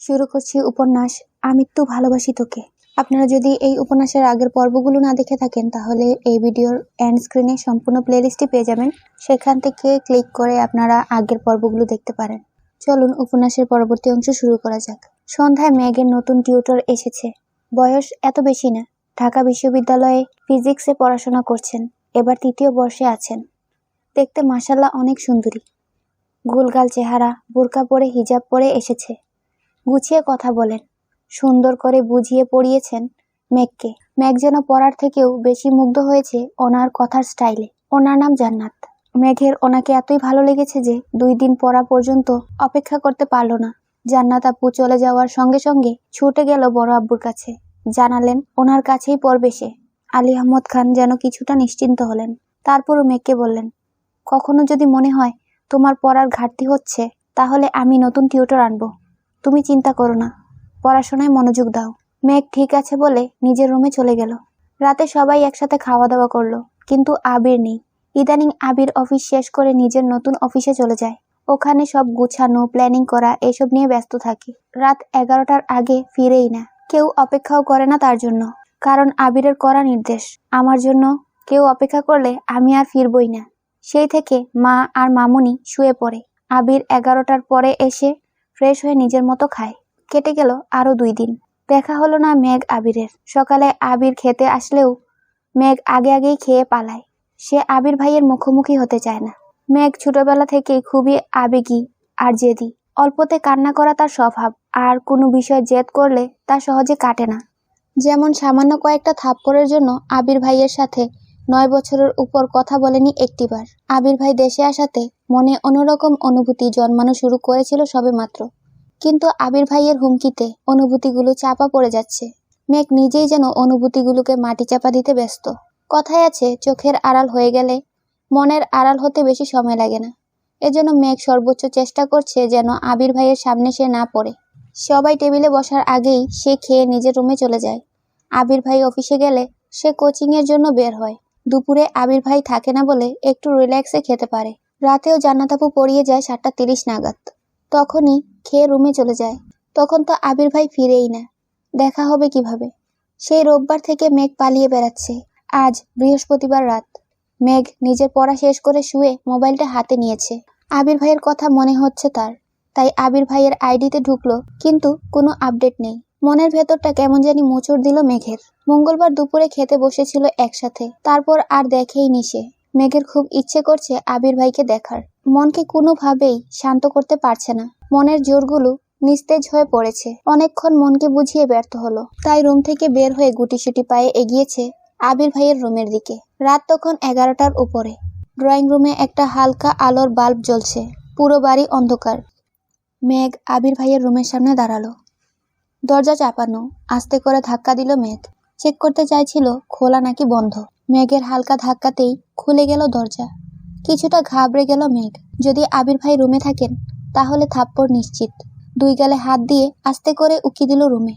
শুরু করছি উপন্যাস আমৃত্যু ভালোবাসি তোকে। আপনারা যদি এই উপন্যাসের আগের পর্বগুলো না দেখে থাকেন তাহলে এই ভিডিওর এন্ড স্ক্রিনে সম্পূর্ণ প্লেলিস্টটি পেয়ে যাবেন। সেখান থেকে ক্লিক করে আপনারা আগের পর্বগুলো দেখতে পারেন। চলুন উপন্যাসের পরবর্তী অংশ শুরু করা যাক। সন্ধ্যায় মেঘের নতুন টিউটর এসেছে। বয়স এত বেশি না, ঢাকা বিশ্ববিদ্যালয়ে ফিজিক্সে পড়াশোনা করছেন, এবার ৩য় বর্ষে আছেন। দেখতে মাশাআল্লাহ অনেক সুন্দরী, গোলগাল চেহারা, বোরকা পরে হিজাব পরে এসেছে। গুছিয়ে কথা বলেন, সুন্দর করে বুঝিয়ে পড়িয়েছেন মেঘকে। মেঘ যেন পড়ার থেকেও বেশি মুগ্ধ হয়েছে ওনার কথার স্টাইলে। ওনার নাম জান্নাত। মেঘের ওনাকে এতই ভালো লেগেছে যে ২ দিন পড়া পর্যন্ত অপেক্ষা করতে পারল না। জান্নাত আপু চলে যাওয়ার সঙ্গে সঙ্গে ছুটে গেল বড় আব্বুর কাছে, জানালেন ওনার কাছেই পড়বে সে। আলী আহমদ খান যেন কিছুটা নিশ্চিন্ত হলেন। তারপরও মেঘকে বললেন, কখনো যদি মনে হয় তোমার পড়ার ঘাটতি হচ্ছে তাহলে আমি নতুন টিউটর আনবো, তুমি চিন্তা করো না, পড়াশোনায় মনোযোগ দাও। মেঘ ঠিক আছে বলে নিজের রুমে চলে গেল। রাতে সবাই একসাথে খাওয়া দাওয়া করলো, কিন্তু আবির নেই। ইদানিং আবির অফিস শেষ করে নিজের নতুন অফিসে চলে যায়। ওখানে সব গুছানো, প্ল্যানিং করা এসব নিয়ে ব্যস্ত থাকে। রাত 11টার আগে ফিরেই না। কেউ অপেক্ষাও করে না তার জন্য, কারণ আবিরের করা নির্দেশ, আমার জন্য কেউ অপেক্ষা করলে আমি আর ফিরবই না। সেই থেকে মা আর মামুনি শুয়ে পড়ে। আবির 11টার পরে এসে ফ্রেশ হয়ে নিজের মতো খায়। কেটে গেল আরো 2 দিন। দেখা হলো না মেঘ আবিরের। সকালে আবির খেতে আসলেও মেঘ আগেই খেয়ে পালায়। সে আবির ভাইয়ের মুখোমুখি হতে চায় না। মেঘ ছোটবেলা থেকেই খুবই আবেগী আর জেদি। অল্পতে কান্না করা তার স্বভাব, আর কোনো বিষয় জেদ করলে তা সহজে কাটে না। যেমন সামান্য কয়েকটা থাপ্পড়ের জন্য আবির ভাইয়ের সাথে 9 বছরের উপর কথা বলেনি একটিবার। আবির ভাই দেশে আসাতে মনে অন্যরকম অনুভূতি জন্মানো শুরু করেছিল সবেমাত্র, কিন্তু আবির ভাইয়ের হুমকিতে অনুভূতিগুলো চাপা পড়ে যাচ্ছে। মেঘ নিজেই যেন অনুভূতিগুলোকে মাটি চাপা দিতে ব্যস্ত। কথায় আছে, চোখের আড়াল হয়ে গেলে মনের আড়াল হতে বেশি সময় লাগে না। এজন্য মেঘ সর্বোচ্চ চেষ্টা করছে যেন আবির ভাইয়ের সামনে সে না পড়ে। সবাই টেবিলে বসার আগেই সে খেয়ে নিজের রুমে চলে যায়। আবির ভাই অফিসে গেলে সে কোচিংয়ের জন্য বের হয়। দুপুরে আবির ভাই থাকে না বলে একটু রিল্যাক্সে খেতে পারে। রাতেও জান্নাত আপু পড়িয়ে যায় 7টা 30 নাগাদ। তখনই খেয়ে রুমে চলে যায়। তখন তো আবির ভাই ফিরেই না। দেখা হবে কিভাবে? সেই রোববার থেকে মেঘ পালিয়ে বেড়াচ্ছে। আজ বৃহস্পতিবার রাত। মেঘ নিজের পড়া শেষ করে শুয়ে মোবাইলটা হাতে নিয়েছে। আবির ভাইয়ের কথা মনে হচ্ছে তার, তাই আবির ভাইয়ের আইডিতে ঢুকলো, কিন্তু কোনো আপডেট নেই। মনের ভেতরটা কেমন জানি মোচড় দিল মেঘের। মঙ্গলবার দুপুরে খেতে বসেছিল একসাথে, তারপর আর দেখেইনি সে। মেঘের খুব ইচ্ছে করছে আবির ভাইকে দেখার। মনকে কোনোভাবেই শান্ত করতে পারছে না। মনের জোরগুলো নিস্তেজ হয়ে পড়েছে। অনেকক্ষণ মনকে বুঝিয়ে ব্যর্থ হলো। তাই রুম থেকে বের হয়ে গুটিসুটি পায়ে এগিয়েছে আবির ভাইয়ের রুমের দিকে। রাত তখন 11টার উপরে। ড্রয়িং রুমে একটা হালকা আলোর বাল্ব জ্বলছে। পুরো বাড়ি অন্ধকার। মেঘ আবির ভাইয়ের রুমের সামনে দাঁড়ালো। দরজা চাপানো। আস্তে করে ধাক্কা দিল মেঘ। চেক করতে চাইছিল খোলা নাকি বন্ধ। মেঘের হালকা ধাক্কাতেই খুলে গেল দরজা। কিছুটা ঘাবড়ে গেল মেঘ। যদি আবির ভাই রুমে থাকেন তাহলে থাপ্পড় নিশ্চিত। 2 গালে হাত দিয়ে আস্তে করে উকি দিল রুমে।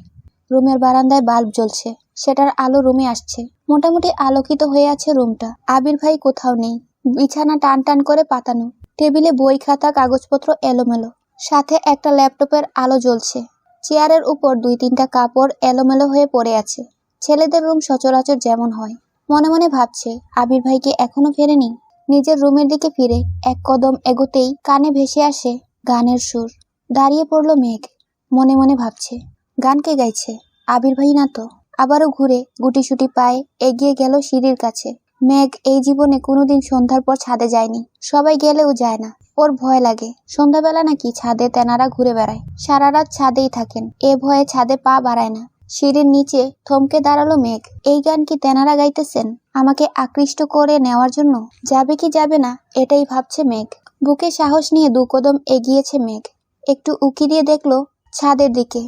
রুমের বারান্দায় বাল্ব জ্বলছে, সেটার আলো রুমে আসছে। মোটামুটি আলোকিত হয়ে আছে রুমটা। আবির ভাই কোথাও নেই। বিছানা টান টান করে পাতানো। টেবিলে বই খাতা কাগজপত্র এলোমেলো। সাথে একটা ল্যাপটপের আলো জ্বলছে। চেয়ারের উপর 2-3টা কাপড় এলোমেলো হয়ে পড়ে আছে। ছেলেদের রুম সচরাচর যেমন হয়। মনে মনে ভাবছে আবির ভাই কি এখনো ফেরেনি। নিজের রুমের দিকে ফিরে 1 কদম এগোতেই কানে ভেসে আসে গানের সুর। দাঁড়িয়ে পড়ল মেঘ। মনে মনে ভাবছে, গান কে গাইছে? আবির ভাই না তো। আবারও ঘুরে গুটিসুটি পায়ে এগিয়ে গেল সিঁড়ির কাছে। মেঘ এই জীবনে কোনোদিন সন্ধ্যার পর ছাদে যায়নি। সবাই গেলেও যায় না। ওর ভয় লাগে। সন্ধ্যাবেলা নাকি ছাদে তেনারা ঘুরে বেড়ায়। সারা রাত ছাদেই থাকেন। এ ভয়ে ছাদে পা বাড়ায় না। সিঁড়ির নিচে থমকে দাঁড়ালো মেঘ। এই গান কি তেনারা গাইতেছেন আমাকে আকৃষ্ট করে নেওয়ার জন্য? যাবে কি যাবে না এটাই ভাবছে মেঘ। বুকে সাহস নিয়ে 2 কদম এগিয়েছে মেঘ। একটু উকি দিয়ে দেখলো ছাদের দিকে।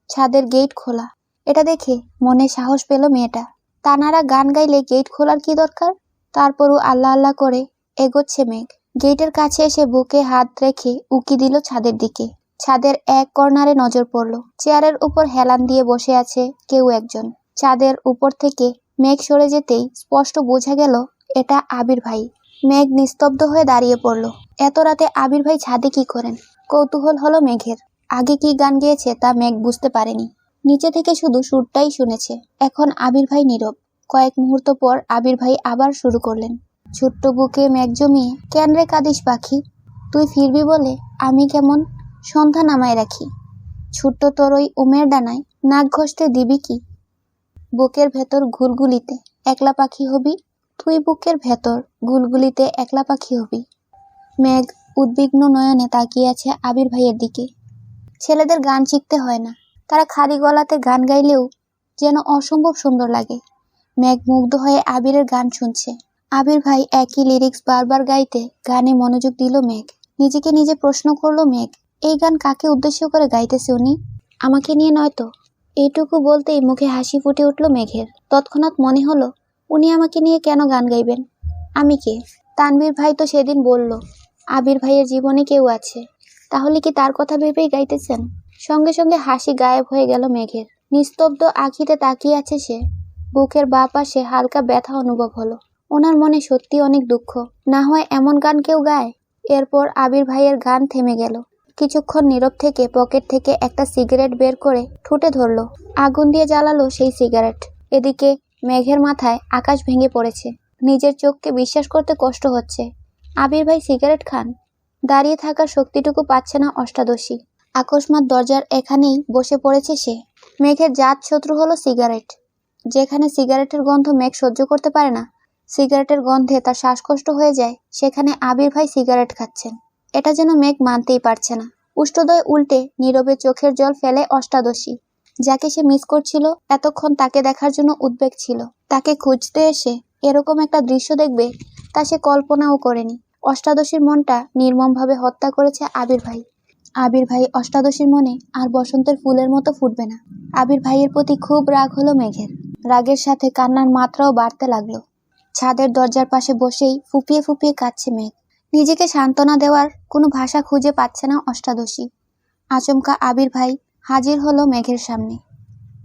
ছাদের গেট খোলা। এটা দেখে মনে সাহস পেল মেয়েটা। তানারা গান গাইলে গেট খোলার কি দরকার? তারপরও আল্লাহ আল্লাহ করে এগোচ্ছে মেঘ। গেটের কাছে এসে বুকে হাত রেখে উকি দিল ছাদের দিকে। ছাদের এক কর্নারে নজর পড়ল। চেয়ারের উপর হেলান দিয়ে বসে আছে কেউ একজন। ছাদের উপর থেকে মেঘ সরে যেতেই স্পষ্ট বোঝা গেল এটা আবির ভাই। মেঘ নিস্তব্ধ হয়ে দাঁড়িয়ে পড়ল। এত রাতে আবির ভাই ছাদে কি করেন? কৌতূহল হলো মেঘের। আগে কি গান গেয়েছে তা মেঘ বুঝতে পারেনি। নিচে থেকে শুধু সুরটাই শুনেছে। এখন আবির ভাই নীরব। কয়েক মুহূর্ত পর আবির ভাই আবার শুরু করলেন। ছোট্ট বুকে মেঘ জমিয়ে কেন রে কাঁদিস পাখি, তুই ফিরবি বলে আমি কেমন সন্ধ্যা নামায় রাখি। ছোট্ট তরই উমের ডানায় নাক ঘষতে দিবি কি, বুকের ভেতর গুলগুলিতে একলা পাখি হবি, তুই বুকের ভেতর গুলগুলিতে একলা পাখি হবি। মেঘ উদ্বিগ্ন নয়নে তাকিয়ে আছে আবির ভাইয়ের দিকে। ছেলেদের গান শিখতে হয় না, তারা খালি গলাতে গান গাইলেও যেন অসম্ভব সুন্দর লাগে। মেঘ মুগ্ধ হয়ে আবিরের গান শুনছে। আবির ভাই একই লিরিক্স বারবার গাইতে গানে মনোযোগ দিল মেঘ। নিজেকে নিজে প্রশ্ন করলো মেঘ, এই গান কাকে উদ্দেশ্য করে গাইতেছে উনি? আমাকে নিয়ে নয় তো? এইটুকু বলতেই মুখে হাসি ফুটে উঠল মেঘের। তৎক্ষণাৎ মনে হলো, উনি আমাকে নিয়ে কেন গান গাইবেন? আমি কে? তানভীর ভাই তো সেদিন বলল আবির ভাইয়ের জীবনে কেউ আছে, তাহলে কি তার কথা ভেবেই গাইতেছেন? সঙ্গে সঙ্গে হাসি গায়েব হয়ে গেল মেঘের। নিস্তব্ধ আঁখিতে তাকিয়ে আছে সে। বুকের বাঁ পাশে হালকা ব্যথা অনুভব হলো। ওনার মনে সত্যি অনেক দুঃখ। না হয় এমন গান কেউ গায়? এরপর আবির ভাইয়ের গান থেমে গেল। কিছুক্ষণ নীরব থেকে পকেট থেকে একটা সিগারেট বের করে ঠোঁটে ধরলো। আগুন দিয়ে জ্বালালো সেই সিগারেট। এদিকে মেঘের মাথায় আকাশ ভেঙে পড়েছে। নিজের চোখকে বিশ্বাস করতে কষ্ট হচ্ছে। আবির ভাই সিগারেট খান? দাঁড়িয়ে থাকার শক্তিটুকু পাচ্ছে না অষ্টাদশী। আকস্মাৎ দরজার এখানেই বসে পড়েছে সে। মেঘের জাত শত্রু হলো সিগারেট। যেখানে সিগারেটের গন্ধ মেঘ সহ্য করতে পারে না, সিগারেটের গন্ধে তার শ্বাসকষ্ট হয়ে যায়, সেখানে আবির ভাই সিগারেট খাচ্ছেন। এটা যেন মেঘ মানতেই পারছে না। উষ্ঠদয় উল্টে নীরবে চোখের জল ফেলে অষ্টাদশী। যাকে সে মিস করছিল, এতক্ষণ তাকে দেখার জন্য উদ্বেগ ছিল। তাকে খুঁজতে এসে এরকম একটা দৃশ্য দেখবে তা সে কল্পনাও করেনি। অষ্টাদশীর মনটা নির্মমভাবে হত্যা করেছে আবির ভাই। আবির ভাই অষ্টাদশীর মনে আর বসন্তের ফুলের মতো ফুটবে না। আবির ভাইয়ের প্রতি খুব রাগ হলো মেঘের। রাগের সাথে কান্নার মাত্রাও বাড়তে লাগলো। ছাদের দরজার পাশে বসেই ফুপিয়ে ফুপিয়ে কাঁদছে মেঘ। নিজেকে সান্ত্বনা দেওয়ার কোনো ভাষা খুঁজে পাচ্ছে না অষ্টাদশী। আচমকা আবির ভাই হাজির হলো মেঘের সামনে।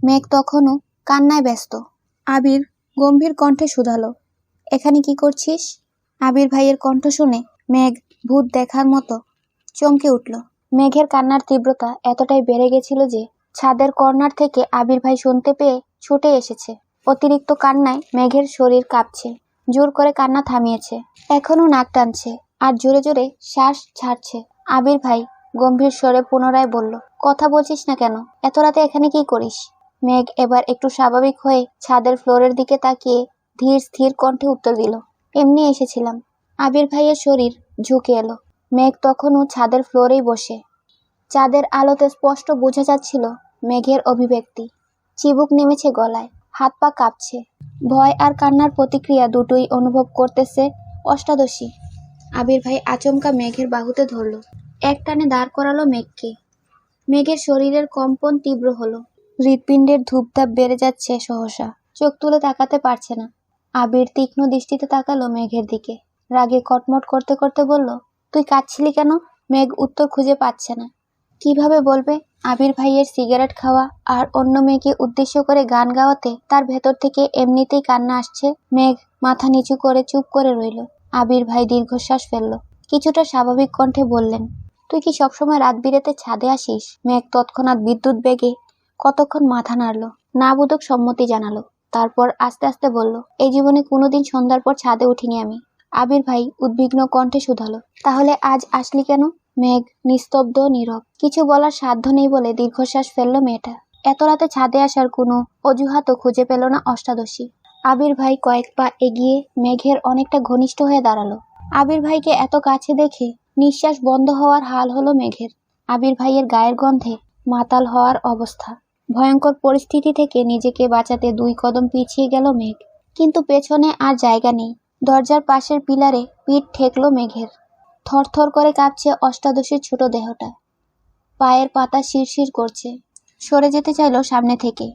মেঘ তখনও কান্নায় ব্যস্ত। আবির গম্ভীর কণ্ঠে শুধালো, এখানে কি করছিস? আবির ভাইয়ের কণ্ঠ শুনে মেঘ ভূত দেখার মতো চমকে উঠল। মেঘের কান্নার তীব্রতা এতটাই বেড়ে গেছিল যে ছাদের কর্নার থেকে আবির ভাই শুনতে পেয়ে ছুটে এসেছে। অতিরিক্ত কান্নায় মেঘের শরীর কাঁপছে। জোর করে কান্না থামিয়েছে, এখনো নাক টানছে আর জোরে জোরে শ্বাস ছাড়ছে। আবির ভাই গম্ভীর স্বরে পুনরায় বলল, কথা বলছিস না কেন? এত রাতে এখানে কি করিস? মেঘ এবার একটু স্বাভাবিক হয়ে ছাদের ফ্লোরের দিকে তাকিয়ে ধীর স্থির কণ্ঠে উত্তর দিল, এমনি এসেছিলাম। আবির ভাইয়ের শরীর ঝুঁকে এলো। মেঘ তখনও ছাদের ফ্লোরেই বসে। চাঁদের আলোতে স্পষ্ট বোঝা যাচ্ছিল মেঘের অভিব্যক্তি। চিবুক নেমেছে গলায়, হাত পা কাঁপছে। ভয় আর কান্নার প্রতিক্রিয়া দুটোই অনুভব করতেছে অষ্টাদশী। আবির ভাই আচমকা মেঘের বাহুতে ধরল, এক টানে দাঁড় করালো মেঘকে। মেঘের শরীরের কম্পন তীব্র হলো। হৃৎপিণ্ডের ধূপধাপ বেড়ে যাচ্ছে সহসা। চোখ তুলে তাকাতে পারছে না। আবির তীক্ষ্ণ দৃষ্টিতে তাকালো মেঘের দিকে। রাগে কটমট করতে করতে বলল, তুই কাঁদছিলি কেন? মেঘ উত্তর খুঁজে পাচ্ছে না। কিভাবে বলবে? আবির ভাইয়ের সিগারেট খাওয়া আর অন্য মেয়েকে উদ্দেশ্য করে গান গাওয়াতে তার ভেতর থেকে এমনিতেই কান্না আসছে। মেঘ মাথা নিচু করে চুপ করে রইল। আবির ভাই দীর্ঘশ্বাস ফেলল। কিছুটা স্বাভাবিক কণ্ঠে বললেন, তুই কি সবসময় রাত বিরেতে ছাদে আসিস? মেঘ তৎক্ষণাৎ বিদ্যুৎ বেগে কতক্ষণ মাথা নাড়ল, না বোধক সম্মতি জানালো। তারপর আস্তে আস্তে বলল, এই জীবনে কোনোদিন সন্ধ্যার পর ছাদে উঠিনি আমি। আবির ভাই উদ্বিগ্ন কণ্ঠে শুধালো, তাহলে আজ আসলি কেন? মেঘ নিস্তব্ধ নীরব। কিছু বলার সাধ্য নেই বলে দীর্ঘশ্বাস ফেলল মেয়েটা। এত রাতে ছাদে আসার কোনো অজুহাতও খুঁজে পেল না অষ্টাদশী। আবির ভাই কয়েক পা এগিয়ে মেঘের অনেকটা ঘনিষ্ঠ হয়ে দাঁড়ালো। আবির ভাইকে এত কাছে দেখে নিঃশ্বাস বন্ধ হওয়ার হাল হলো মেঘের। আবির ভাইয়ের গায়ের গন্ধে মাতাল হওয়ার অবস্থা। ভয়ঙ্কর পরিস্থিতি থেকে নিজেকে বাঁচাতে 2 কদম পিছিয়ে গেল মেঘ। কিন্তু পেছনে আর জায়গা নেই। দরজার পাশের পিলারে পিঠ ঠেকলো মেঘের। থরথর করে কাঁপছে অষ্টাদশীর ছোট দেহটা। পায়ের পাতা শিরশির করছে। সরে যেতে চাইল সামনে থেকে।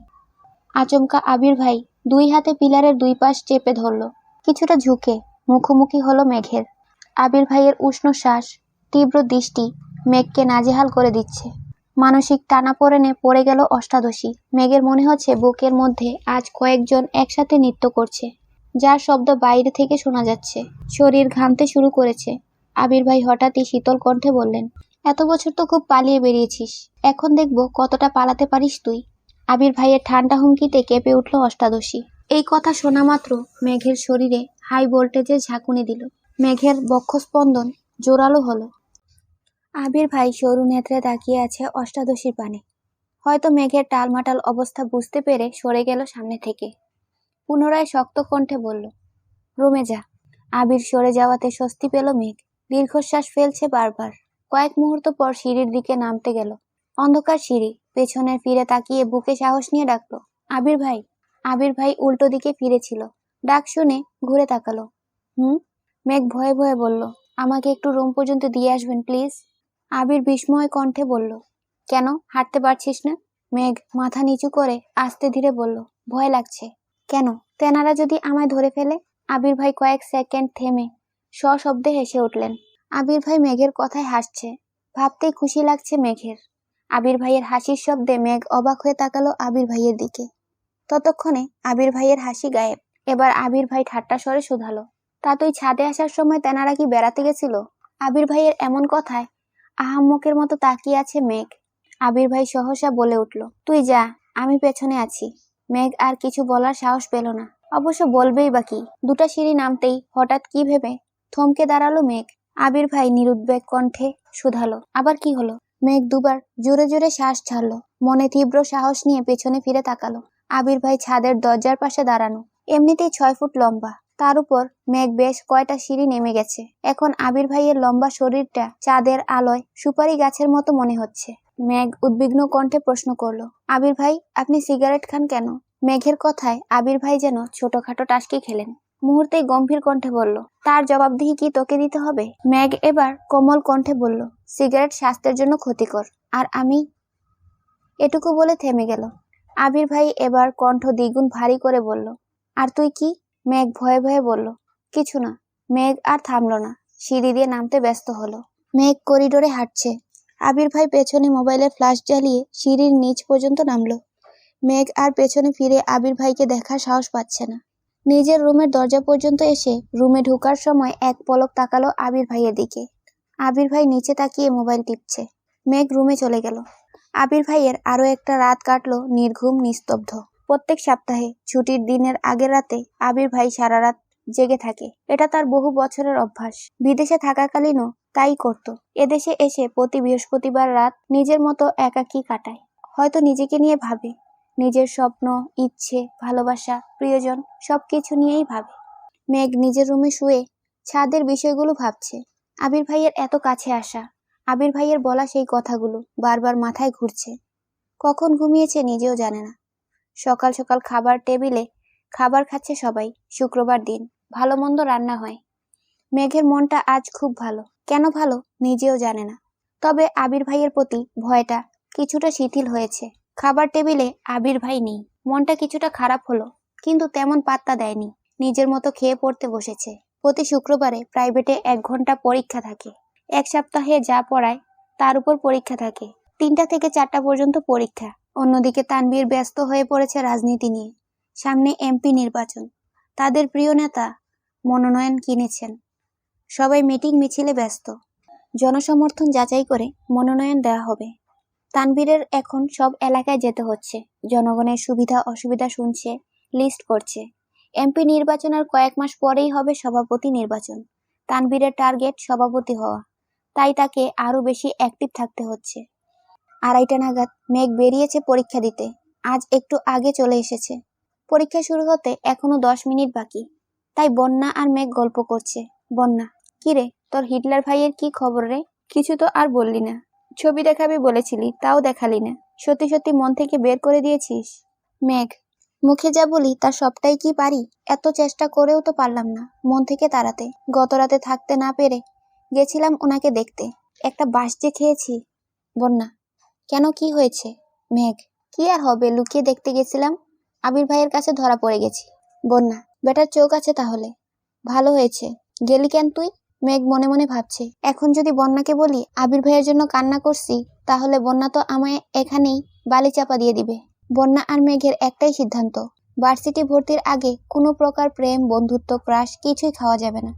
আচমকা আবির ভাই 2 হাতে পিলারের 2 পাশ চেপে ধরল। কিছুটা ঝুঁকে মুখোমুখি হলো মেঘের। আবির ভাইয়ের উষ্ণ শ্বাস, তীব্র দৃষ্টি মেঘকে নাজেহাল করে দিচ্ছে। মানসিক টানাপোড়েনে পড়ে গেল অষ্টাদশী। মেঘের মনে হচ্ছে বুকের মধ্যে আজ কয়েকজন একসাথে নৃত্য করছে, যার শব্দ বাইরে থেকে শোনা যাচ্ছে। শরীর ঘামতে শুরু করেছে। আবির ভাই হঠাৎই শীতল কণ্ঠে বললেন, এত বছর তো খুব পালিয়ে বেরিয়েছিস, এখন দেখবো কতটা পালাতে পারিস তুই। আবির ভাইয়ের ঠান্ডা হুমকিতে কেঁপে উঠল অষ্টাদশী। এই কথা শোনা মাত্র মেঘের শরীরে হাই ভোল্টেজের ঝাঁকুনি দিল। মেঘের বক্ষস্পন্দন জোরালো হলো। আবির ভাই সরু নেত্রে তাকিয়ে আছে অষ্টাদশীর পানে। হয়তো মেঘের টালমাটাল অবস্থা বুঝতে পেরে সরে গেল সামনে থেকে। পুনরায় শক্ত কণ্ঠে বলল, রুমে যা। আবির সরে যাওয়াতে স্বস্তি পেল মেঘ। দীর্ঘশ্বাস ফেলছে বারবার। কয়েক মুহূর্ত পর সিঁড়ির দিকে নামতে গেল। অন্ধকার সিঁড়ি। পেছনের ফিরে তাকিয়ে বুকে সাহস নিয়ে ডাকলো, আবির ভাই। আবির ভাই উল্টো দিকে ফিরেছিল। ডাক শুনে ঘুরে তাকালো। হুম? মেঘ ভয়ে ভয়ে বলল, আমাকে একটু রুম পর্যন্ত দিয়ে আসবেন প্লিজ। আবির বিস্ময় কণ্ঠে বলল, কেন, হাঁটতে পারছিস না? মেঘ মাথা নিচু করে আস্তে ধীরে বলল, ভয় লাগছে। কেন? তেনারা যদি আমায় ধরে ফেলে? আবির ভাই কয়েক সেকেন্ড থেমে সশব্দে হেসে উঠলেন। আবির ভাই মেঘের কথায় হাসছে, ভাবতেই খুশি লাগছে মেঘের। আবির ভাইয়ের হাসির শব্দে মেঘ অবাক হয়ে তাকালো আবির ভাইয়ের দিকে। ততক্ষণে আবির ভাইয়ের হাসি গায়েব। এবার আবির ভাই ঠাট্টা স্বরে শুধালো, তা তুই ছাদে আসার সময় তেনারা কি বেড়াতে গেছিল? আবির ভাইয়ের এমন কথায় আহাম্মকের মতো তাকিয়ে আছে মেঘ। আবির ভাই সহসা বলে উঠল, তুই যা, আমি পেছনে আছি। মেঘ আর কিছু বলার সাহস পেল না। অবশ্য বলবেই বা কি? দুটা সিঁড়ি নামতেই হঠাৎ কি ভেবে থমকে দাঁড়ালো মেঘ। আবির ভাই নিরুদ্বেগ কণ্ঠে শুধালো, আবার কি হলো? মেঘ দুবার জোরে জোরে শ্বাস ছাড়লো। মনে তীব্র সাহস নিয়ে পেছনে ফিরে তাকালো। আবির ভাই ছাদের দরজার পাশে দাঁড়ানো। এমনিতেই 6 ফুট লম্বা, তার উপর মেঘ বেশ কয়টা সিঁড়ি নেমে গেছে। এখন আবির ভাইয়ের লম্বা শরীরটা চাঁদের আলোয় সুপারি গাছের মতো মনে হচ্ছে। মেঘ উদ্বিগ্ন কণ্ঠে প্রশ্ন করলো, আবির ভাই, আপনি সিগারেট খান কেন? মেঘের কথায় আবির ভাই যেন ছোটখাটো টাসকি খেলেন। মুহূর্তেই গম্ভীর কণ্ঠে বলল, তার জবাবদিহি কি তোকে দিতে হবে? মেঘ এবার কোমল কণ্ঠে বলল, সিগারেট স্বাস্থ্যের জন্য ক্ষতিকর, আর আমি। এটুকু বলে থেমে গেল। আবির ভাই এবার কণ্ঠ দ্বিগুণ ভারী করে বলল, আর তুই কি? মেঘ ভয়ে ভয়ে বলল, কিছু না। মেঘ আর থামলো না, সিঁড়ি দিয়ে নামতে ব্যস্ত হলো। মেঘ করিডোরে হাঁটছে। আবির ভাই পেছনে মোবাইলের ফ্ল্যাশ জ্বালিয়ে সিঁড়ির নিচ পর্যন্ত নামলো। মেঘ আর পেছনে ফিরে আবির ভাইকে দেখার সাহস পাচ্ছে না। নিজের রুমের দরজা পর্যন্ত এসে রুমে ঢোকার সময় এক পলক তাকালো আবির ভাইয়ের দিকে। আবির ভাই নিচে তাকিয়ে মোবাইল টিপছে। মেঘ রুমে চলে গেল। আবির ভাইয়ের আরো একটা রাত কাটলো নির্ঘুম নিস্তব্ধ। প্রত্যেক সপ্তাহে ছুটির দিনের আগের রাতে আবির ভাই সারা রাত জেগে থাকে। এটা তার বহু বছরের অভ্যাস। বিদেশে থাকাকালীনও তাই করত। এদেশে এসে প্রতি বৃহস্পতিবার রাত নিজের মতো একাকী কাটায়। হয়তো নিজেকে নিয়ে ভাবে, নিজের স্বপ্ন, ইচ্ছে, ভালোবাসা, প্রিয়জন সবকিছু নিয়েই ভাবে। মেঘ নিজের রুমে শুয়ে ছাদের বিষয়গুলো ভাবছে। আবির ভাইয়ের এত কাছে আসা, আবির ভাইয়ের বলা সেই কথাগুলো বারবার মাথায় ঘুরছে। কখন ঘুমিয়েছে নিজেও জানে না। সকাল সকাল খাবার টেবিলে খাবার খাচ্ছে সবাই। শুক্রবার দিন, ভালো মন্দ রান্না হয়। মেঘের মনটা আজ খুব ভালো। কেন ভালো নিজেও জানে না। তবে আবির ভাইয়ের প্রতি ভয়টা কিছুটা শিথিল হয়েছে। খাবার টেবিলে আবির ভাই নেই। মনটা কিছুটা খারাপ হলো, কিন্তু তেমন পাত্তা দেয়নি। নিজের মতো খেয়ে পড়তে বসেছে। প্রতি শুক্রবারে প্রাইভেটে 1 ঘন্টা পরীক্ষা থাকে। 1 সপ্তাহে যা পড়ায় তার উপর পরীক্ষা থাকে। 3টা থেকে 4টা পর্যন্ত পরীক্ষা। অন্যদিকে তানভীর ব্যস্ত হয়ে পড়েছে রাজনীতি নিয়ে। সামনে এমপি নির্বাচন। তাদের প্রিয় নেতা মনোনয়ন কিনেছেন। সবাই মিটিং মিছিলে ব্যস্ত। জনসমর্থন যাচাই করে মনোনয়ন দেওয়া হবে। তানভীরের এখন সব এলাকায় যেতে হচ্ছে। জনগণের সুবিধা অসুবিধা শুনছে, লিস্ট করছে। এমপি নির্বাচন আর কয়েক মাস পরেই হবে সভাপতি নির্বাচন। তানভীরের টার্গেট সভাপতি হওয়া, তাই তাকে আরো বেশি অ্যাক্টিভ থাকতে হচ্ছে। 2:30 নাগাদ মেঘ বেরিয়েছে পরীক্ষা দিতে। আজ একটু আগে চলে এসেছে। পরীক্ষা শুরু হতে এখনো 10 মিনিট বাকি। তাই বন্যা আর মেঘ গল্প করছে। বন্যা, কিরে, তোর হিটলার ভাইয়ের কি খবর রে? কিছু তো আর বললি না। ছবি দেখাবি বলেছিলি, তাও দেখালি না। সত্যি সত্যি মন থেকে বের করে দিয়েছিস? মেঘ, মুখে যা বলি তার সবটাই কি পারি? এত চেষ্টা করেও তো পারলাম না মন থেকে তাড়াতে। গত রাতে থাকতে না পেরে গেছিলাম ওনাকে দেখতে। একটা বাস যে খেয়েছি। বন্যা, কেন, কি হয়েছে? মেঘ, কি আর হবে, লুকিয়ে দেখতে গেছিলাম। আবির ভাইয়ের কাছে ধরা পড়ে গেছি। বন্যা, বেটার চোখ আছে তাহলে। ভালো হয়েছে। গেলি কেন তুই? মেঘ মনে মনে ভাবছে, এখন যদি বন্যাকে বলি আবির ভাইয়ের জন্য কান্না করছি, তাহলে বন্যা তো আমায় এখানেই বালি চাপা দিয়ে দিবে। বন্যা আর মেঘের একটাই সিদ্ধান্ত, ভার্সিটি ভর্তির আগে কোনো প্রকার প্রেম, বন্ধুত্ব, ক্রাশ কিছুই খাওয়া যাবে না।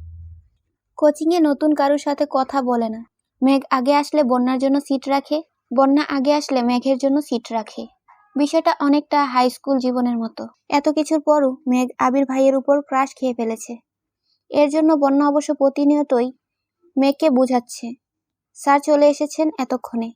কোচিংয়ে নতুন কারোর সাথে কথা বলে না। মেঘ আগে আসলে বন্যার জন্য সিট রাখে, বন্যা আগে আসলে মেঘের জন্য সিট রাখে। বিষয়টা অনেকটা হাই স্কুল জীবনের মতো। এত কিছুর পরও মেঘ আবির ভাইয়ের উপর ক্রাশ খেয়ে ফেলেছে। এর জন্য বন্যা অবশ্য প্রতিনিয়তই মেঘকে বোঝাচ্ছে। স্যার চলে এসেছেন এতক্ষণে।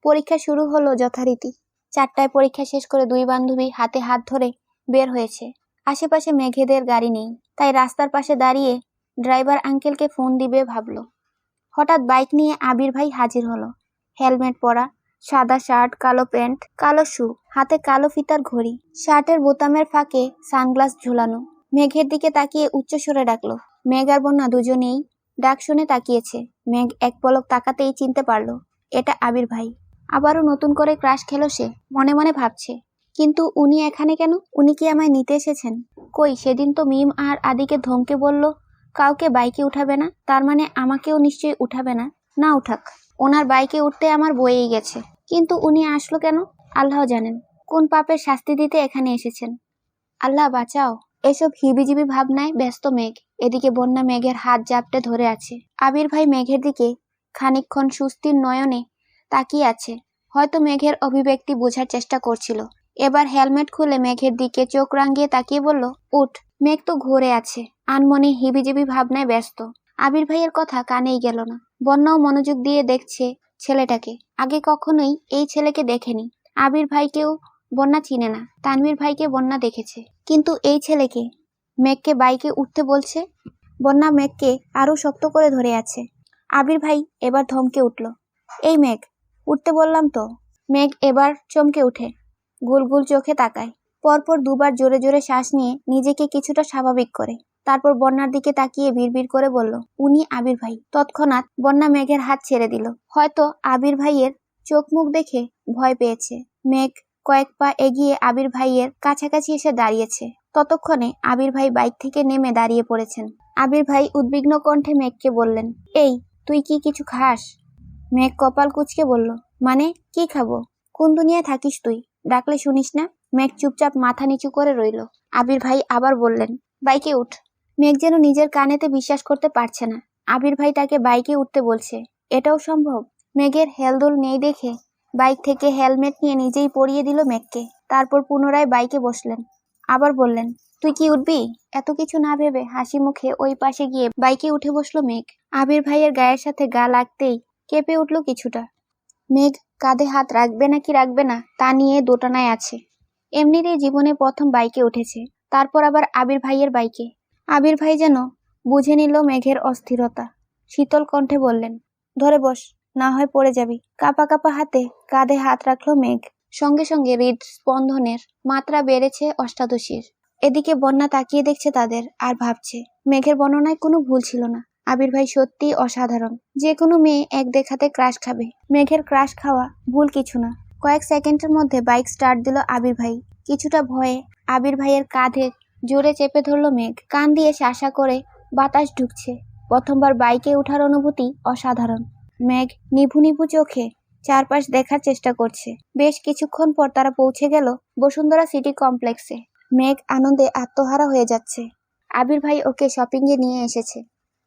পরীক্ষা শুরু হলো যথারীতি। 4টায় পরীক্ষা শেষ করে দুই বান্ধবী হাতে হাত ধরে বের হয়েছে। আশেপাশে মেঘেদের গাড়ি নেই, তাই রাস্তার পাশে দাঁড়িয়ে ড্রাইভার আঙ্কেলকে ফোন দিবে ভাবলো। হঠাৎ বাইক নিয়ে আবির ভাই হাজির হলো। হেলমেট পরা, সাদা শার্ট, কালো প্যান্ট, কালো শু, হাতে কালো ফিতার ঘড়ি, শার্টের বোতামের ফাঁকে সানগ্লাস ঝুলানো। মেঘের দিকে তাকিয়ে উচ্চস্বরে ডাকলো। মেঘ আর বন্যা দুজনেই ডাক শুনে তাকিয়েছে। মেঘ এক পলক তাকাতেই চিনতে পারলো এটা আবির ভাই। আবারও নতুন করে ক্রাশ খেলো সে। মনে মনে ভাবছে, কিন্তু উনি এখানে কেন? উনি কি আমায় নিতে এসেছেন? কই, সেদিন তো মিম আর আদিকে ধমকে বলল কাউকে বাইকে উঠাবে না, তার মানে আমাকেও নিশ্চয়ই উঠাবে না। না উঠাক, ওনার বাইকে উঠতে আমার বয়েই গেছে। কিন্তু উনি আসলো কেন? আল্লাহ জানেন কোন পাপের শাস্তি দিতে এখানে এসেছেন। আল্লাহ বাঁচাও। এসব হিবিজিবি ভাবনায় ব্যস্ত মেঘ। এদিকে বন্যা মেঘের হাত জাপটে ধরে আছে। আবির ভাই মেঘের দিকে খানিকক্ষণ সুস্থির নয়নে তাকিয়ে আছে। হয়তো মেঘের অভিব্যক্তি বোঝার চেষ্টা করছিল। এবার হেলমেট খুলে মেঘের দিকে চোখ রাঙিয়ে তাকিয়ে বলল, উঠ। মেঘ তো ঘুরে আছে, আনমনে হিবিজিবি ভাবনায় ব্যস্ত। আবির ভাইয়ের কথা কানেই গেল না। বন্যাও মনোযোগ দিয়ে দেখছে ছেলেটাকে। আগে কখনোই এই ছেলেকে দেখেনি। আবির ভাইকেও বন্যা চিনে না, তানভীর ভাইকে বন্যা দেখেছে, কিন্তু এই ছেলেকে। মেঘকে বাইকে উঠতে বলছে। বন্যা মেঘকে আরো শক্ত করে ধরে আছে। আবির ভাই এবার ধমকে উঠল, এই মেঘ, উঠতে বললাম তো। মেঘ এবার চমকে উঠে গোল গোল চোখে তাকায়। পরপর দুবার জোরে জোরে শ্বাস নিয়ে নিজেকে কিছুটা স্বাভাবিক করে। তারপর বন্যার দিকে তাকিয়ে বিড়বিড় করে বলল, উনি আবির ভাই। তৎক্ষণাৎ বন্যা মেঘের হাত ছেড়ে দিল। হয়তো আবির ভাইয়ের চোখ মুখ দেখে ভয় পেয়েছে। মেঘ কয়েক পা এগিয়ে আবির ভাইয়ের কাছাকাছি এসে দাঁড়িয়েছে। ততক্ষণে আবির ভাই বাইক থেকে নেমে দাঁড়িয়ে পড়েছেন। আবির ভাই উদ্বিগ্ন কণ্ঠে মেঘকে বললেন, এই তুই কি কিছু খাস? মেঘ কপাল কুঁচকে বলল, মানে কি খাবো? কোন দুনিয়ায় থাকিস তুই? ডাকলে শুনিস না? মেঘ চুপচাপ মাথা নিচু করে রইল। আবির ভাই আবার বললেন, বাইকে উঠ। মেঘ যেন নিজের কানেতে বিশ্বাস করতে পারছে না। আবির ভাই তাকে বাইকে উঠতে বলছে, এটাও সম্ভব? মেঘের হেলদোল নেই দেখে বাইক থেকে হেলমেট নিয়ে নিজেই পরিয়ে দিল মেঘকে। তারপর পুনরায় বাইকে বসলেন। আবার বললেন, তুই কি উঠবি? এত কিছু না ভেবে হাসি মুখে ওই পাশে গিয়ে বাইকে উঠে বসলো মেঘ। আবির ভাইয়ের গায়ের সাথে গা লাগতেই কেঁপে উঠল কিছুটা। মেঘ কাঁধে হাত রাখবে নাকি রাখবে না তা নিয়ে দোটানায় আছে। এমনিতেই জীবনে প্রথম বাইকে উঠেছে, তারপর আবার আবির ভাইয়ের বাইকে। আবির ভাই যেন বুঝে নিল মেঘের অস্থিরতা। শীতল কণ্ঠে বললেন, ধরে বস, না হয় পড়ে যাবি। কাঁপা কাঁপা হাতে কাঁধে হাত রাখলো মেঘ। সঙ্গে সঙ্গে হৃদস্পন্দনের মাত্রা বেড়েছে অষ্টাদশীর। এদিকে বন্যা তাকিয়ে দেখছে তাদের আর ভাবছে, মেঘের বর্ণনায় কোনো ভুল ছিল না। আবির ভাই সত্যি অসাধারণ। যে কোনো মেয়ে এক দেখাতে ক্রাশ খাবে। মেঘের ক্রাশ খাওয়া ভুল কিছু না। কয়েক সেকেন্ডের মধ্যে বাইক স্টার্ট দিল আবির ভাই। কিছুটা ভয়ে আবির ভাইয়ের কাঁধে জোরে চেপে ধরল মেঘ। কান দিয়ে শাসা করে বাতাস ঢুকছে। প্রথমবার বাইকে ওঠার অনুভূতি অসাধারণ। মেঘ নিভু নিভু চোখে চারপাশ দেখার চেষ্টা করছে। বেশ কিছুক্ষণ পর তারা পৌঁছে গেল বসুন্ধরা সিটি কমপ্লেক্সে। মেঘ আনন্দে আত্মহারা হয়ে যাচ্ছে। আবির ভাই ওকে শপিং এ নিয়ে এসেছে।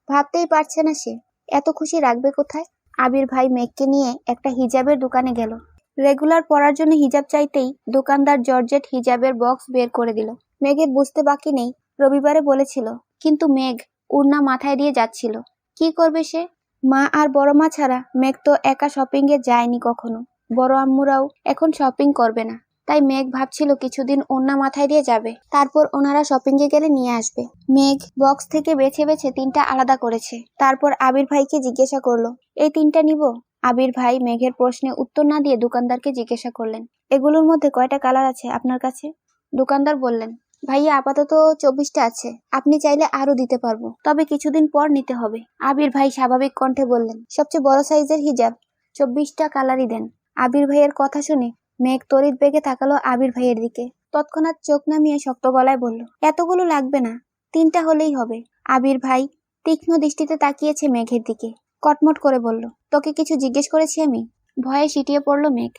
ভাবতেই পারছে না সে এত খুশি রাখবে কোথায়। আবির ভাই মেঘকে নিয়ে একটা হিজাবের দোকানে গেল। রেগুলার পরার জন্য হিজাব চাইতেই দোকানদার জর্জেট হিজাবের বক্স বের করে দিল। মেঘের বুঝতে বাকি নেই, রবিবারে বলেছিল, কিন্তু মেঘ ওড়না মাথায় দিয়ে যাচ্ছিল। কি করবে সে? মা আর বড় মা ছাড়া মেঘ তো একা শপিং এ যায়নি কখনো। বড় আম্মুরাও এখন শপিং করবে না, তাই মেঘ ভাবছিল কিছুদিন ওড়না মাথায় দিয়ে যাবে, তারপর ওনারা শপিং এ গেলে নিয়ে আসবে। মেঘ বক্স থেকে বেছে বেছে 3টা আলাদা করেছে। তারপর আবির ভাইকে জিজ্ঞাসা করলো, এই 3টা নিব? আবির ভাই মেঘের প্রশ্নে উত্তর না দিয়ে দোকানদারকে জিজ্ঞাসা করলেন, এগুলোর মধ্যে কয়টা কালার আছে আপনার কাছে? দোকানদার বললেন, ভাইয়া আপাতত 24টা আছে, আপনি চাইলে আরো দিতে পারবো, তবে কিছুদিন পর নিতে হবে। আবির ভাই স্বাভাবিক কণ্ঠে বললেন, সবচেয়ে বড় সাইজের হিজাব 24টা কালারই দেন। আবির ভাইয়ের কথা শুনে মেঘ তড়িৎ বেগে তাকালো আবির ভাইয়ের দিকে। তৎক্ষণাৎ চোখ নামিয়ে শক্ত গলায় বলল, এতগুলো লাগবে না, 3টা হলেই হবে। আবির ভাই তীক্ষ্ণ দৃষ্টিতে তাকিয়েছে মেঘের দিকে। কটমট করে বলল, তোকে কিছু জিজ্ঞেস করেছি আমি? ভয়ে সিটিয়ে পড়ল মেঘ।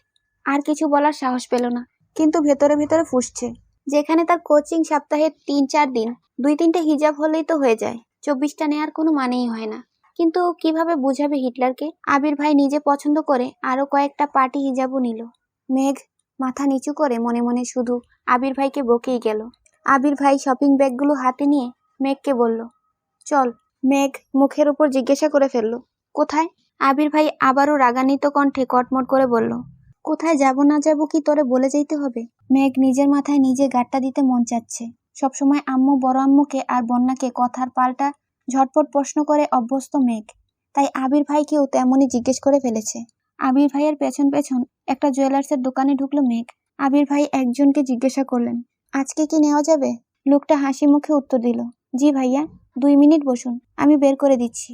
আর কিছু বলার সাহস পেল না, কিন্তু ভেতরে ভেতরে ফুঁসছে। যেখানে তার কোচিং সপ্তাহে 3-4 দিন, 2-3টে হিজাব হলেই তো হয়ে যায়, 24টা নেয়ার কোনো মানেই হয় না। কিন্তু কিভাবে বুঝাবে হিটলারকে? আবির ভাই নিজে পছন্দ করে আরো কয়েকটা পার্টি হিজাবও নিল। মেঘ মাথা নিচু করে মনে মনে শুধু আবির ভাইকে বকেই গেল। আবির ভাই শপিং ব্যাগগুলো হাতে নিয়ে মেঘকে বলল, চল। মেঘ মুখের উপর জিজ্ঞাসা করে ফেলল, কোথায়? আবির ভাই আবারও রাগান্বিত কণ্ঠে কটমট করে বলল, কোথায় যাব না যাব কি তোরে বলে যাইতে হবে? মেঘ নিজের মাথায় নিজে গাঁটটা দিতে মন চাচ্ছে। সবসময় আম্মু বড় আম্মুকে আর বন্যাকে কথার পাল্টা ঝটপট প্রশ্ন করে অভ্যস্ত মেঘ, তাই আবির ভাইকেও তেমনই জিজ্ঞেস করে ফেলেছে। আবির ভাইয়ের পেছন পেছন একটা জুয়েলার্সের দোকানে ঢুকলো মেঘ। আবির ভাই একজনকে জিজ্ঞাসা করলেন, আজকে কি নেওয়া যাবে? লোকটা হাসি মুখে উত্তর দিল, জি ভাইয়া, 2 মিনিট বসুন, আমি বের করে দিচ্ছি।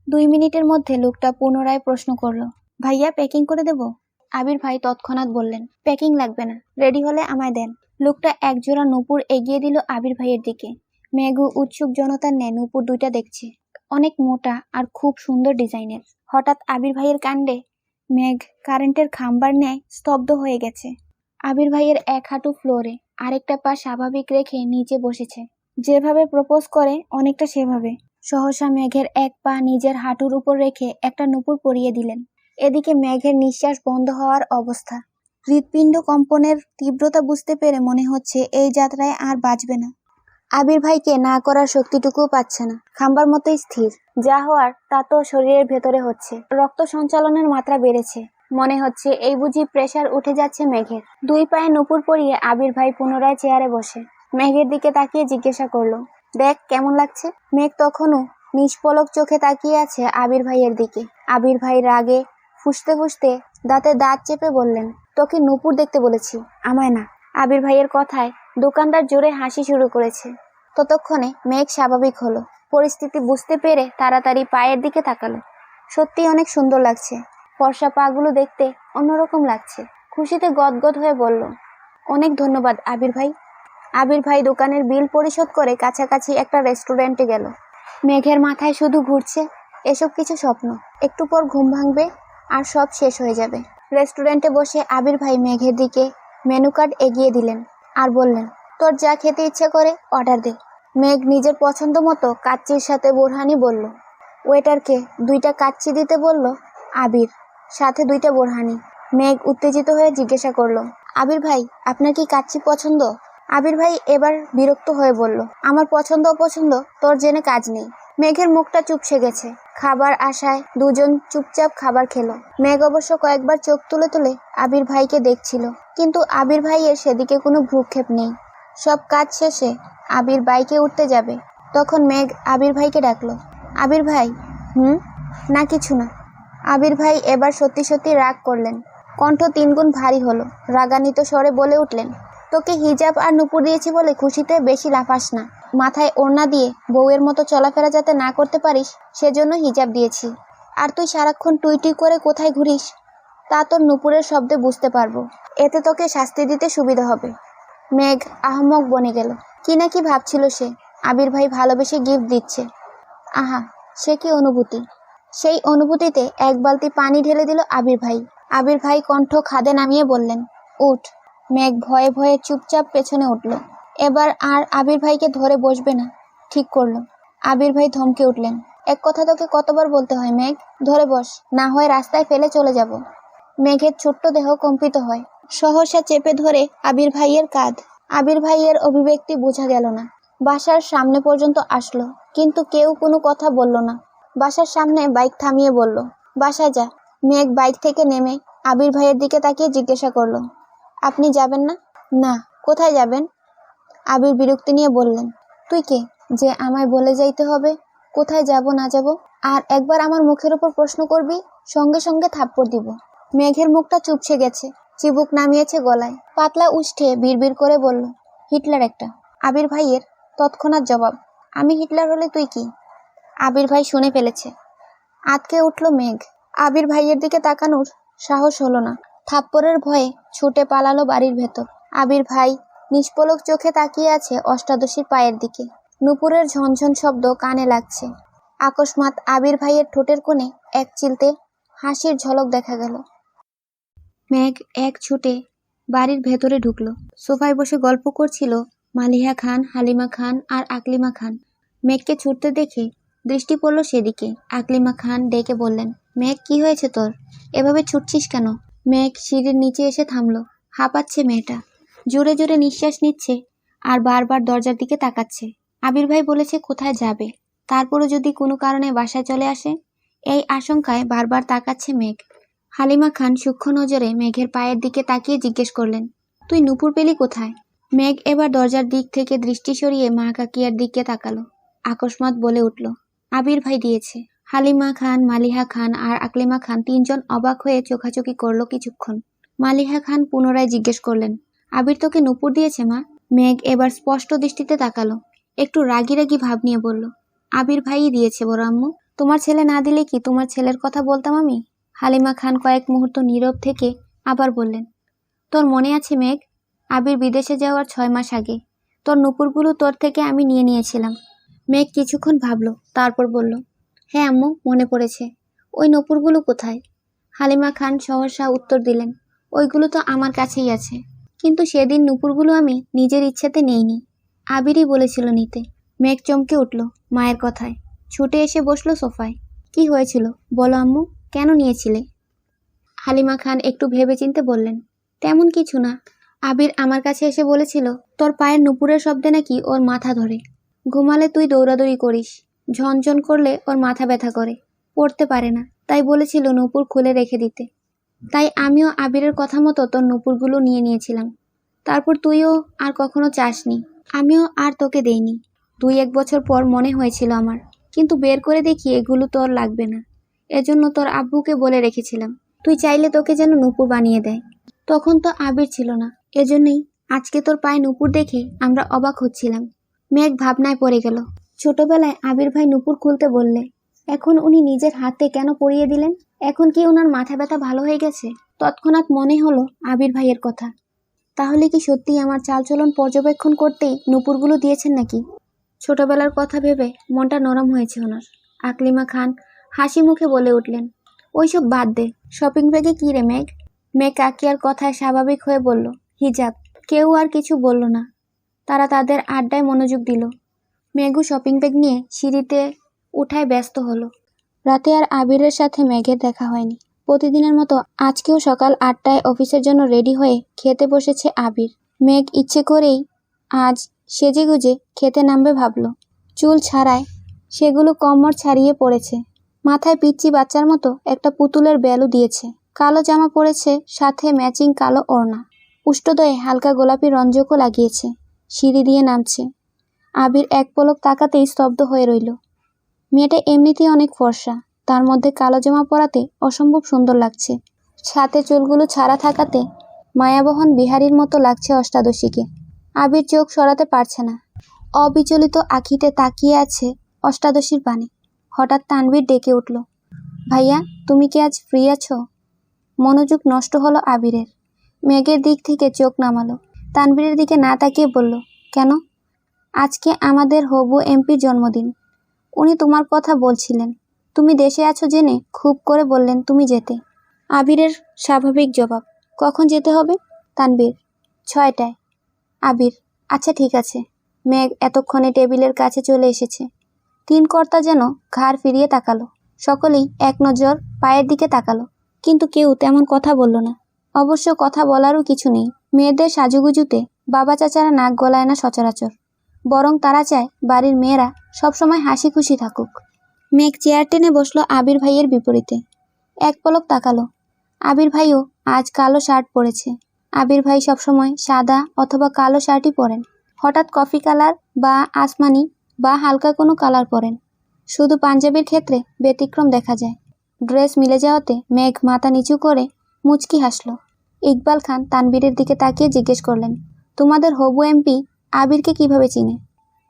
2 মিনিটের মধ্যে লোকটা পুনরায় প্রশ্ন করলো, ভাইয়া প্যাকিং করে দেব? আবির ভাই তৎক্ষণাৎ বললেন, প্যাকিং লাগবে না, রেডি হলে আমায় দেন। লোকটা একজোড়া নূপুর এগিয়ে দিল আবির ভাইয়ের দিকে। মেঘু উৎসুক জনতার ন্যায় নূপুর দুইটা দেখছে, অনেক মোটা আর খুব সুন্দর ডিজাইনের। হঠাৎ আবির ভাইয়ের কাণ্ডে মেঘ কারেন্টের খাম্বার ন্যায় স্তব্ধ হয়ে গেছে। আবির ভাইয়ের এক হাঁটু ফ্লোরে, আরেকটা পা স্বাভাবিক রেখে নিচে বসেছে। যেভাবে প্রপোজ করে অনেকটা সেভাবে। সহসা মেঘের এক পা নিজের হাঁটুর উপর রেখে একটা নূপুর পরিয়ে দিলেন। এদিকে মেঘের নিঃশ্বাস বন্ধ হওয়ার অবস্থা। হৃৎপিণ্ড কম্পনের তীব্রতা বুঝতে পেরে মনে হচ্ছে এই যাত্রায় আর বাঁচবে না। আবির ভাইকে না করার শক্তিটুকুও পাচ্ছে না, খাম্বার মতোই স্থির। যা হওয়ার তা তো শরীরের ভেতরে হচ্ছে। রক্ত সঞ্চালনের মাত্রা বেড়েছে। মনে হচ্ছে এই বুঝি প্রেসার উঠে যাচ্ছে মেঘের। 2 পায়ে নূপুর পরিয়ে আবির ভাই পুনরায় চেয়ারে বসে মেঘের দিকে তাকিয়ে জিজ্ঞাসা করলো, দেখ কেমন লাগছে? মেঘ তখনও নিষ্পলক চোখে তাকিয়ে আছে আবির ভাইয়ের দিকে। আবির ভাই রাগে ফুঁসতে ফুঁসতে দাঁতে দাঁত চেপে বললেন, তোকে নূপুর দেখতে বলেছি, আমায় না। আবির ভাইয়ের কথায় দোকানদার জোরে হাসি শুরু করেছে। ততক্ষণে মেঘ স্বাভাবিক হলো। পরিস্থিতি বুঝতে পেরে তাড়াতাড়ি পায়ের দিকে তাকালো। সত্যি অনেক সুন্দর লাগছে। ফর্সা পাগুলো দেখতে অন্যরকম লাগছে। খুশিতে গদগদ হয়ে বলল, অনেক ধন্যবাদ আবির ভাই। আবির ভাই দোকানের বিল পরিশোধ করে কাছাকাছি একটা রেস্টুরেন্টে গেল। মেঘের মাথায় শুধু ঘুরছে এসব কিছু স্বপ্ন। একটু পর ঘুম ভাঙবে আর সব শেষ হয়ে যাবে। রেস্টুরেন্টে বসে আবির ভাই মেঘের দিকে মেনু কার্ড এগিয়ে দিলেন আর বললেন, তোর যা খেতে ইচ্ছে করে অর্ডার দে। মেঘ নিজের পছন্দ মতো কাচ্চির সাথে বোরহানি বলল। ওয়েটারকে 2টা কাচ্চি দিতে বলল আবির, সাথে 2টা বোরহানি। মেঘ উত্তেজিত হয়ে জিজ্ঞাসা করলো, আবির ভাই আপনার কি কাচ্চি পছন্দ? আবির ভাই এবার বিরক্ত হয়ে বলল, আমার পছন্দ অপছন্দ তোর জেনে কাজ নেই। মেঘের মুখটা চুপসে গেছে। খাবার আশায় দুজন চুপচাপ খাবার খেলো। মেঘ অবশ্য কয়েকবার চোখ তুলে তুলে আবির ভাইকে দেখছিল, কিন্তু আবির ভাইয়ের সেদিকে কোনো ভ্রুক্ষেপ নেই। সব কাজ শেষে আবির বাইকে উঠতে যাবে, তখন মেঘ আবির ভাইকে ডাকলো, আবির ভাই। না কিছু না। আবির ভাই এবার সত্যি সত্যি রাগ করলেন। কণ্ঠ 3 গুণ ভারী হলো। রাগান্বিত স্বরে বলে উঠলেন, তোকে হিজাব আর নূপুর দিয়েছি বলে খুশিতে বেশি লাফাস না। মাথায় ওড়না দিয়ে বউয়ের মতো চলাফেরা যাতে না করতে পারিস সেজন্য হিজাব দিয়েছি। আর তুই সারাক্ষণ টুই টুই করে কোথায় ঘুরিস তা তোর নূপুরের শব্দে বুঝতে পারবো। এতে তোকে শাস্তি দিতে সুবিধা হবে। মেঘ আহম্মক বনে গেল। কি না কি ভাবছিল সে। আবির ভাই ভালোবেসে গিফট দিচ্ছে। আহা, সে কি অনুভূতি! সেই অনুভূতিতে 1 বালতি পানি ঢেলে দিল আবির ভাই। আবির ভাই কণ্ঠ খাদে নামিয়ে বললেন, উঠ। মেঘ ভয়ে ভয়ে চুপচাপ পেছনে উঠল। এবার আর আবির ভাইকে ধরে বসবে না ঠিক করলো। আবির ভাই ধমকে উঠলেন, এক কথা তোকে কতবার বলতে হয় মেঘ, ধরে বস, না হয় রাস্তায় ফেলে চলে যাব। মেঘের ছোট্ট দেহ কম্পিত হয়। সহসা চেপে ধরে আবির ভাইয়ের কাঁধ। আবির ভাইয়ের অভিব্যক্তি বোঝা গেল না। বাসার সামনে পর্যন্ত আসলো, কিন্তু কেউ কোনো কথা বলল না। বাসার সামনে বাইক থামিয়ে বলল, বাসায় যা। মেঘ বাইক থেকে নেমে আবির ভাইয়ের দিকে তাকিয়ে জিজ্ঞাসা করলো, আপনি যাবেন না? না। কোথায় যাবেন? আবির বিরক্তি নিয়ে বললেন, তুই কে যে আমায় বলে যাইতে হবে কোথায় যাব না যাব? আর একবার আমার মুখের উপর প্রশ্ন করবি, সঙ্গে সঙ্গে থাপ্পড় দিব। মেঘের মুখটা চুপসে গেছে, চিবুক নামিয়েছে গলায়। পাতলা উষ্ঠে বিড়বিড় করে বলল, হিটলার একটা। আবির ভাইয়ের তৎক্ষণাৎ জবাব, আমি হিটলার হলে তুই কি? আবির ভাই শুনে ফেলেছে। আতকে উঠল মেঘ। আবির ভাইয়ের দিকে তাকানোর সাহস হলো না। থাপ্পড়ের ভয়ে ছুটে পালালো বাড়ির ভেতর। আবির ভাই নিষ্পলক চোখে তাকিয়ে আছে অষ্টাদশীর পায়ের দিকে। নূপুরের ঝনঝন শব্দ কানে লাগছে। আকস্মাৎ আবির ভাইয়ের ঠোঁটের কোণে এক চিলতে হাসির ঝলক দেখা গেল। মেঘ এক ছুটে বাড়ির ভেতরে ঢুকলো। সোফায় বসে গল্প করছিল মালিহা খান, হালিমা খান আর আকলিমা খান। মেঘকে ছুটতে দেখে দৃষ্টি পড়ল সেদিকে। আকলিমা খান ডেকে বললেন, মেঘ কি হয়েছে তোর? এভাবে ছুটছিস কেন? মেঘ সিঁড়ির নিচে এসে থামলো। হাঁপাচ্ছে মেয়েটা, জোরে জোরে নিঃশ্বাস নিচ্ছে আর বারবার দরজার দিকে তাকাচ্ছে। আবির ভাই বলেছে কোথায় যাবে, তারপরও যদি কোনো কারণে বাসায় চলে আসে, এই আশঙ্কায় বারবার তাকাচ্ছে মেঘ। হালিমা খান সূক্ষ্ম নজরে মেঘের পায়ের দিকে তাকিয়ে জিজ্ঞেস করলেন, তুই নূপুর পেলি কোথায়? মেঘ এবার দরজার দিক থেকে দৃষ্টি সরিয়ে মা কাকিয়ার দিকে তাকালো। আকস্মাৎ বলে উঠল, আবির ভাই দিয়েছে। হালিমা খান, মালিহা খান আর আকলিমা খান তিনজন অবাক হয়ে চোখাচোখি করলো কিছুক্ষণ। মালিহা খান পুনরায় জিজ্ঞেস করলেন, আবির তোকে নূপুর দিয়েছে মা? মেঘ এবার স্পষ্ট দৃষ্টিতে তাকালো, একটু রাগি রাগি ভাব নিয়ে বলল, আবির ভাইই দিয়েছে বড় আম্মু। তোমার ছেলে না দিলে কি তোমার ছেলের কথা বলতাম আমি? হালিমা খান কয়েক মুহূর্ত নীরব থেকে আবার বললেন, তোর মনে আছে মেঘ, আবির বিদেশে যাওয়ার 6 মাস আগে তোর নূপুরগুলো তোর থেকে আমি নিয়ে নিয়েছিলাম। মেঘ কিছুক্ষণ ভাবলো, তারপর বলল, হ্যাঁ আম্মু, মনে পড়েছে। ওই নূপুরগুলো কোথায়? হালিমা খান সহসা উত্তর দিলেন, ওইগুলো তো আমার কাছেই আছে, কিন্তু সেদিন নূপুরগুলো আমি নিজের ইচ্ছেতে নেইনি, আবিরই বলেছিল নিতে। মেঘ চমকে উঠল মায়ের কথায়, ছুটে এসে বসলো সোফায়। কি হয়েছিল বলো আম্মু, কেন নিয়েছিলে? হালিমা খান একটু ভেবেচিন্তে বললেন, তেমন কিছু না। আবির আমার কাছে এসে বলেছিল তোর পায়ের নূপুরের শব্দে নাকি ওর মাথা ধরে, ঘুমালে তুই দৌড়াদৌড়ি করিস, ঝনঝন করলে ওর মাথা ব্যথা করে, পড়তে পারে না, তাই বলেছিল নূপুর খুলে রেখে দিতে। তাই আমিও আবিরের কথা মতো তোর নূপুরগুলো নিয়ে নিয়েছিলাম। তারপর তুইও আর কখনো চাসনি, আমিও আর তোকে দেইনি। 2-1 বছর পর মনে হয়েছিল আমার, কিন্তু বের করে দেখি এগুলো তোর লাগবে না। এজন্য তোর আব্বুকে বলে রেখেছিলাম তুই চাইলে তোকে যেন নূপুর বানিয়ে দেয়। তখন তো আবির ছিল না, এজন্যই আজকে তোর পায়ে নূপুর দেখে আমরা অবাক হচ্ছিলাম। মেঘ ভাবনায় পড়ে গেল। ছোটবেলায় আবির ভাই নূপুর খুলতে বললে এখন উনি নিজের হাতে কেন পরিয়ে দিলেন? এখন কি ওনার মাথা ব্যথা ভালো হয়ে গেছে? তৎক্ষণাৎ মনে হলো আবির ভাইয়ের কথা। তাহলে কি সত্যিই আমার চালচলন পর্যবেক্ষণ করতেই নূপুরগুলো দিয়েছেন নাকি? ছোটবেলার কথা ভেবে মনটা নরম হয়েছে ওনার। আকলিমা খান হাসি মুখে বলে উঠলেন, ওইসব বাদ দে, শপিং ব্যাগে কি রে মেঘ? মেঘ কাকিয়ার কথায় স্বাভাবিক হয়ে বলল, হিজাব। কেউ আর কিছু বলল না, তারা তাদের আড্ডায় মনোযোগ দিল। মেঘু শপিং ব্যাগ নিয়ে সিঁড়িতে উঠায় ব্যস্ত হলো। রাতে আর আবিরের সাথে মেঘের দেখা হয়নি। প্রতিদিনের মতো আজকেও সকাল 8টায় অফিসের জন্য রেডি হয়ে খেতে বসেছে আবির। মেঘ ইচ্ছে করেই আজ সেজেগুজে খেতে নামবে ভাবল। চুল ছাড়ায় সেগুলো কোমর ছাড়িয়ে পড়েছে, মাথায় পিচ্চি বাচ্চার মতো একটা পুতুলের বেলু দিয়েছে, কালো জামা পরেছে, সাথে ম্যাচিং কালো ওড়না, উষ্ঠদয়ে হালকা গোলাপি রঞ্জকও লাগিয়েছে। সিঁড়ি দিয়ে নামছে। আবির এক পলক তাকাতেই স্তব্ধ হয়ে রইল। মেয়েটা এমনিতেই অনেক ফর্সা, তার মধ্যে কালো জামা পরাতে অসম্ভব সুন্দর লাগছে। সাথে চুলগুলো ছাড়া থাকাতে মায়াবহন বিহারীর মতো লাগছে অষ্টাদশীকে। আবির চোখ সরাতে পারছে না, অবিচলিত আখিতে তাকিয়ে আছে অষ্টাদশীর পানে। হঠাৎ তানভীর ডেকে উঠল, ভাইয়া তুমি কি আজ ফ্রি আছো? মনোযোগ নষ্ট হলো আবিরের। মেঘের দিক থেকে চোখ নামালো, তানভীরের দিকে না তাকিয়ে বলল, কেন? আজকে আমাদের হবু এমপির জন্মদিন, উনি তোমার কথা বলছিলেন। তুমি দেশে আছো জেনে খুব করে বললেন তুমি যেতে। আবিরের স্বাভাবিক জবাব, কখন যেতে হবে? তানভীর, 6টায়। আবির, আচ্ছা ঠিক আছে। মেঘ এতক্ষণে টেবিলের কাছে চলে এসেছে। 3 কর্তা যেন ঘাড় ফিরিয়ে তাকালো। সকলেই এক নজর পায়ের দিকে তাকালো, কিন্তু কেউ তেমন কথা বলল না। অবশ্য কথা বলারও কিছু নেই। মেয়েদের সাজুগুজুতে বাবা চাচারা নাক গলায় না সচরাচর, বরং তারা চায় বাড়ির মেয়েরা সবসময় হাসি খুশি থাকুক। মেঘ চেয়ার টেনে বসলো আবির ভাইয়ের বিপরীতে। এক পলক তাকালো। আবির ভাইও আজ কালো শার্ট পরেছে। আবির ভাই সবসময় সাদা অথবা কালো শার্টই পরেন। হঠাৎ কফি কালার বা আসমানি বা হালকা কোনো কালার পরেন। শুধু পাঞ্জাবির ক্ষেত্রে ব্যতিক্রম দেখা যায়। ড্রেস মিলে যাওয়াতে মেঘ মাথা নিচু করে মুচকি হাসল। ইকবাল খান তানবীরের দিকে তাকিয়ে জিজ্ঞেস করলেন, তোমাদের হবু এমপি আবিরকে কিভাবে চিনে?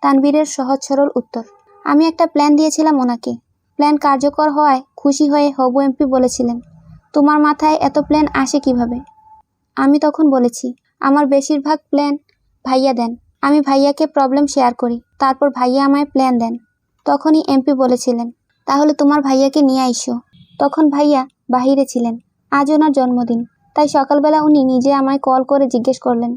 তানবীরের সহজ সরল উত্তর, আমি একটা প্ল্যান দিয়েছিলাম ওনাকে। প্ল্যান কার্যকর হওয়ায় খুশি হয়ে হবু এমপি বলেছিলেন, তোমার মাথায় এত প্ল্যান আসে কিভাবে? আমি তখন বলেছি, আমার বেশিরভাগ প্ল্যান ভাইয়া দেন, আমি ভাইয়াকে প্রবলেম শেয়ার করি, তারপর ভাইয়া আমায় প্ল্যান দেন। তখনই এমপি বলেছিলেন, তাহলে তোমার ভাইয়াকে নিয়ে আইসো। তখন ভাইয়া বাহিরে ছিলেন, আজ ওনার জন্মদিন, তাই সকালবেলা উনি নিজে আমায় কল করে জিজ্ঞেস করলেন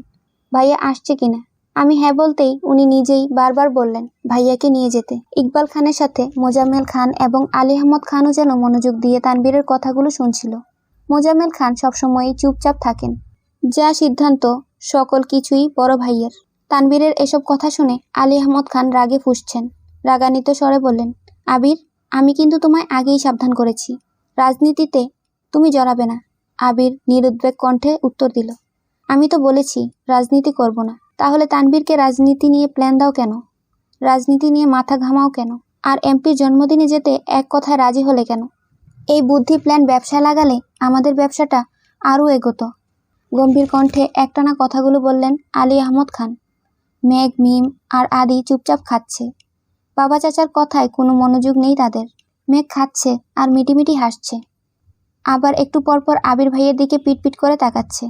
ভাইয়া আসছে কিনা। আমি হ্যাঁ বলতেই উনি নিজেই বারবার বললেন ভাইয়াকে নিয়ে যেতে। ইকবাল খানের সাথে মোজাম্মেল খান এবং আলী আহমদ খানও যেন মনোযোগ দিয়ে তানবীরের কথাগুলো শুনছিল। মোজাম্মেল খান সবসময়ই চুপচাপ থাকেন, যা সিদ্ধান্ত সকল কিছুই বড় ভাইয়ের। তানবীরের এসব কথা শুনে আলী আহমদ খান রাগে ফুঁসছেন। রাগান্বিত স্বরে বললেন, আবির, আমি কিন্তু তোমায় আগেই সাবধান করেছি, রাজনীতিতে তুমি জড়াবে না। আবির নিরুদ্বেগ কণ্ঠে উত্তর দিল, আমি তো বলেছি রাজনীতি করব না। তাহলে তানবীরকে রাজনীতি নিয়ে প্ল্যান দাও কেন? রাজনীতি নিয়ে মাথা ঘামাও কেন? আর এমপির জন্মদিনে যেতে এক কথায় রাজি হলে কেন? এই বুদ্ধি প্ল্যান ব্যবসায় লাগালে আমাদের ব্যবসাটা আরও এগোতো। গম্ভীর কণ্ঠে একটানা কথাগুলো বললেন আলী আহমদ খান। মেঘ, মিম আর আদি চুপচাপ খাচ্ছে। বাবা চাচার কথায় কোনো মনোযোগ নেই তাদের। মেঘ খাচ্ছে আর মিটিমিটি হাসছে, আবার একটু পরপর আবির ভাইয়ের দিকে পিটপিট করে তাকাচ্ছে।